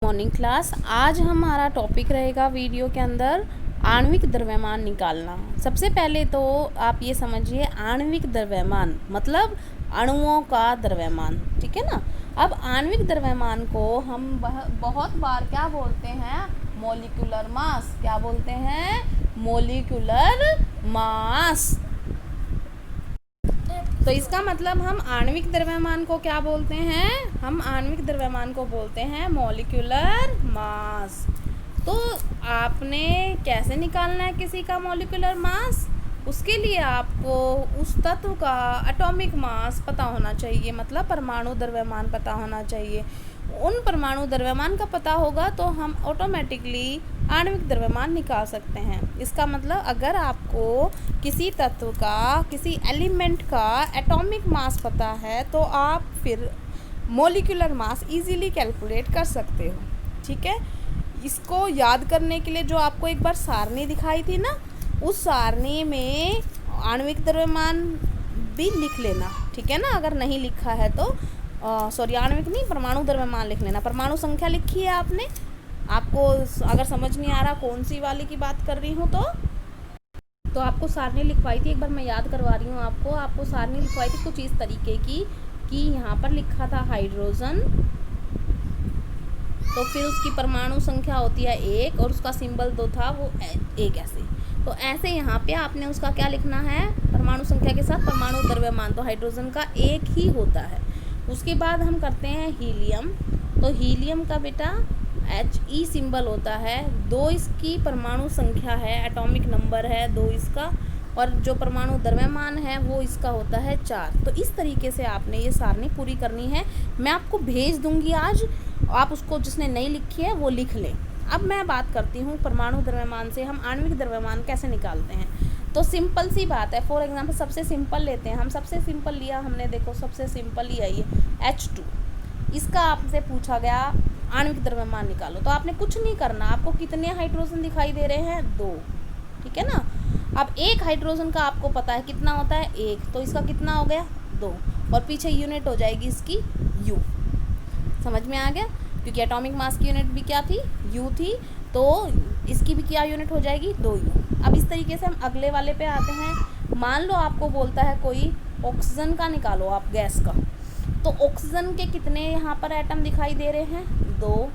Morning class. आज हमारा topic रहेगा वीडियो के अंदर आणविक द्रव्यमान निकालना। सबसे पहले तो आप ये समझिए, आणविक द्रव्यमान मतलब अणुओं का द्रव्यमान, ठीक है ना। अब आणविक द्रव्यमान को हम बहुत बार क्या बोलते हैं? Molecular mass. क्या बोलते हैं? Molecular mass. तो इसका मतलब हम आणविक द्रव्यमान को क्या बोलते हैं? हम आणविक द्रव्यमान को बोलते हैं मॉलिक्यूलर मास। तो आपने कैसे निकालना है किसी का मॉलिक्यूलर मास? उसके लिए आपको उस तत्व का एटॉमिक मास पता होना चाहिए, मतलब परमाणु द्रव्यमान पता होना चाहिए। उन परमाणु द्रव्यमान का पता होगा तो हम ऑटोमेटिकली आणविक द्रव्यमान निकाल सकते हैं। इसका मतलब अगर आपको किसी तत्व का, किसी एलिमेंट का एटॉमिक मास पता है तो आप फिर मॉलिक्यूलर मास इजीली कैलकुलेट कर सकते हो, ठीक है। इसको याद करने के लिए जो आपको एक बार सारणी दिखाई थी ना, उस सारणी में आणविक द्रव्यमान भी लिख लेना, ठीक है ना। अगर नहीं लिखा है तो आणविक नहीं, परमाणु द्रव्यमान लिख लेना। परमाणु संख्या लिखी है आपने? आपको अगर समझ नहीं आ रहा कौन सी वाली की बात कर रही हूँ तो आपको सारणी लिखवाई थी, एक बार मैं याद करवा रही हूँ आपको सारणी लिखवाई थी कुछ इस तरीके की कि यहाँ पर लिखा था हाइड्रोजन, तो फिर उसकी परमाणु संख्या होती है 1 और उसका सिंबल जो था वो एक ऐसे। तो ऐसे यहाँ पे आपने उसका क्या लिखना है? परमाणु संख्या के साथ परमाणु द्रव्यमान, तो हाइड्रोजन का 1 ही होता है। उसके बाद हम करते हैं हीलियम। तो हीलियम का बेटा He सिंबल होता है, 2 इसकी परमाणु संख्या है, एटॉमिक नंबर है 2 इसका, और जो परमाणु द्रव्यमान है वो इसका होता है 4। तो इस तरीके से आपने ये सारणी पूरी करनी है। मैं आपको भेज दूंगी आज, आप उसको जिसने नहीं लिखी है वो लिख लें। अब मैं बात करती हूँ परमाणु द्रव्यमान से हम आणविक द्रव्यमान कैसे निकालते हैं। तो सिंपल सी बात है। फॉर एग्जांपल सबसे सिंपल लेते हैं हम, सबसे सिंपल लिया हमने, देखो सबसे सिंपल लिया ये H2। इसका आपसे पूछा गया आणविक द्रव्यमान निकालो, तो आपने कुछ नहीं करना। आपको कितने हाइड्रोजन दिखाई दे रहे हैं? 2, ठीक है ना। अब एक हाइड्रोजन का आपको पता है कितना होता है? 1, तो इसका कितना हो गया? 2, और पीछे यूनिट हो जाएगी इसकी U। समझ में आ गया? क्योंकि एटॉमिक मास की यूनिट भी क्या थी? U थी, तो इसकी भी क्या यूनिट हो जाएगी? 2U। अब इस तरीके से हम अगले वाले पे आते हैं। मान लो आपको बोलता है कोई ऑक्सीजन का निकालो आप, गैस का। तो ऑक्सीजन के कितने यहाँ पर एटम दिखाई दे रहे हैं? 2।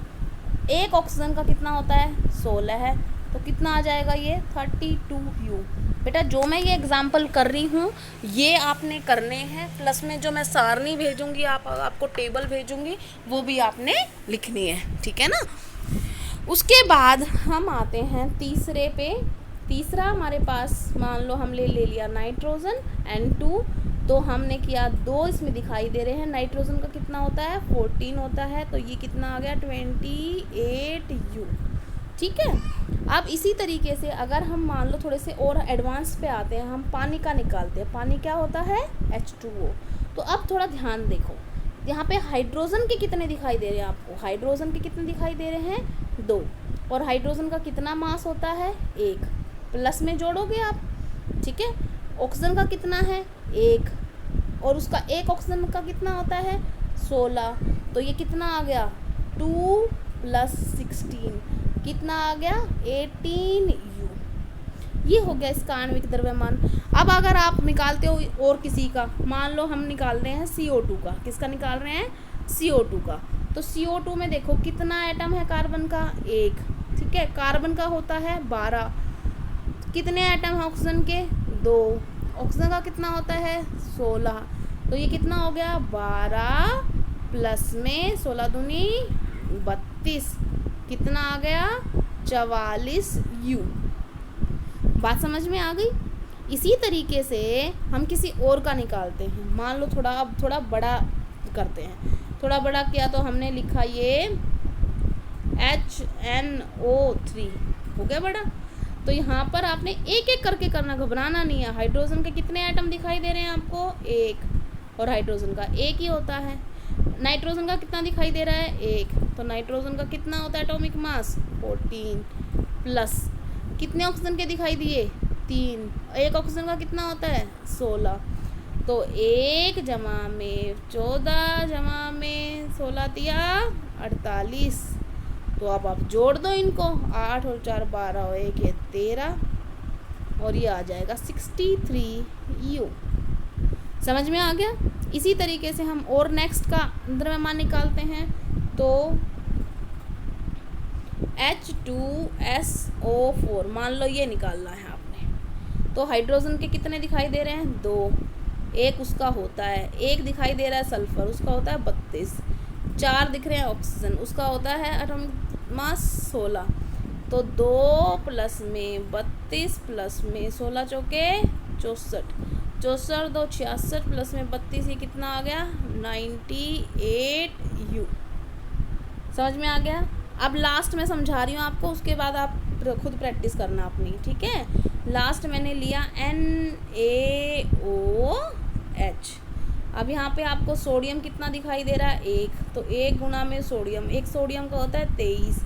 एक ऑक्सीजन का कितना होता है? 16 है, तो कितना आ जाएगा ये? 32U। बेटा जो मैं ये एग्जाम्पल कर रही हूँ ये आपने करने हैं, प्लस में जो मैं सारणी भेजूंगी, आपको टेबल भेजूंगी, वो भी आपने लिखनी है, ठीक है ना। उसके बाद हम आते हैं तीसरे पे। तीसरा हमारे पास मान लो हम ले लिया नाइट्रोजन N2, तो हमने किया 2 इसमें दिखाई दे रहे हैं। नाइट्रोजन का कितना होता है? 14 होता है, तो ये कितना आ गया? 28U, ठीक है। अब इसी तरीके से अगर हम मान लो थोड़े से और एडवांस पे आते हैं, हम पानी का निकालते हैं। पानी क्या होता है? H2O। तो अब थोड़ा ध्यान देखो, यहाँ पे हाइड्रोजन के कितने दिखाई दे रहे हैं आपको? हाइड्रोजन के कितने दिखाई दे रहे हैं? 2, और हाइड्रोजन का कितना मास होता है? 1, प्लस में जोड़ोगे आप, ठीक है। ऑक्सीजन का कितना है? 1, और उसका एक ऑक्सीजन का कितना होता है? 16, तो ये कितना आ गया? 2 + 16 कितना आ गया? 18U। ये हो गया इसका आणविक द्रव्यमान। अब अगर आप निकालते हो और किसी का, मान लो हम निकाल रहे हैं CO2 का। किसका निकाल रहे हैं? CO2 का। तो CO2 में देखो कितना एटम है कार्बन का? 1, ठीक है। कार्बन का होता है 12। कितने एटम है ऑक्सीजन के? 2। ऑक्सीजन का कितना होता है? 16, तो ये कितना हो गया? 12 प्लस में 16 दूनी 32, कितना आ गया? 44U। बात समझ में आ गई? इसी तरीके से हम किसी और का निकालते हैं। मान लो अब थोड़ा बड़ा करते हैं। थोड़ा बड़ा किया तो हमने लिखा ये HNO3, हो गया बड़ा। तो यहाँ पर आपने एक एक करके करना, घबराना नहीं है। हाइड्रोजन के कितने एटम दिखाई दे रहे हैं आपको? 1, और हाइड्रोजन का 1 ही होता है। नाइट्रोजन का कितना दिखाई दे रहा है? 1, तो नाइट्रोजन का कितना होता है एटॉमिक मास? 14, प्लस कितने ऑक्सीजन के दिखाई दिए? 3, एक ऑक्सीजन का कितना होता है? 16, तो 1 + 14 + 16 × 48, तो अब आप जोड़ दो इनको, 8 और 4 12 और 1 है 13 और ये आ जाएगा 63U। समझ में आ गया। इसी तरीके से हम और नेक्स्ट का द्रव्यमान निकालते हैं। तो H2SO4 मान लो ये निकालना है आपने। तो हाइड्रोजन के कितने दिखाई दे रहे हैं? 2। एक उसका होता है, एक दिखाई दे रहा है सल्फर, उसका होता है 32। 4 दिख रहे हैं ऑक्सीजन, उसका होता है एटॉमिक मास 16। तो 2 प्लस में 32 प्लस में 16 चौके 64, 64 2 66 प्लस में 32, ये कितना आ गया? 98U। समझ में आ गया। अब लास्ट में समझा रही हूँ आपको, उसके बाद आप खुद प्रैक्टिस करना अपनी, ठीक है। लास्ट मैंने लिया NaOH। अब यहाँ पे आपको सोडियम कितना दिखाई दे रहा है? 1। तो 1 गुना में सोडियम, एक सोडियम का होता है 23।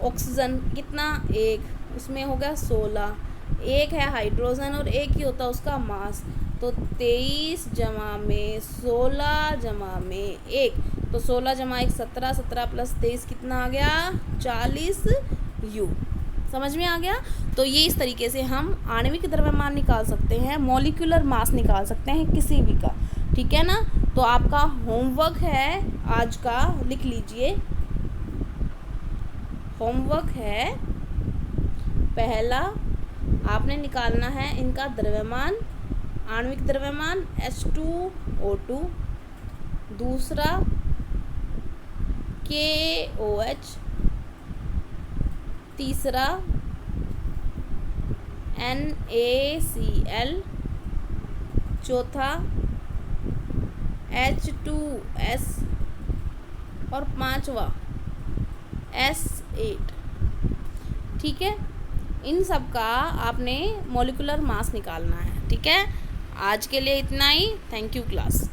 ऑक्सीजन कितना? 1, उसमें हो गया 16। एक है हाइड्रोजन और एक ही होता है उसका मास। तो 23 जमा में 16 जमा में 1, तो 16 जमा 1 17, 17 प्लस 23 कितना आ गया? 40U। समझ में आ गया। तो ये इस तरीके से हम आणविक द्रव्यमान निकाल सकते हैं, मॉलिक्यूलर मास निकाल सकते हैं किसी भी का, ठीक है ना। तो आपका होमवर्क है आज का, लिख लीजिए। होमवर्क है पहला, आपने निकालना है इनका द्रव्यमान, आणविक द्रव्यमान H2O2, दूसरा KOH, तीसरा NaCl, चौथा H2S और पांचवा S8, ठीक है। इन सब का आपने मॉलिक्यूलर मास निकालना है, ठीक है। आज के लिए इतना ही। Thank you class.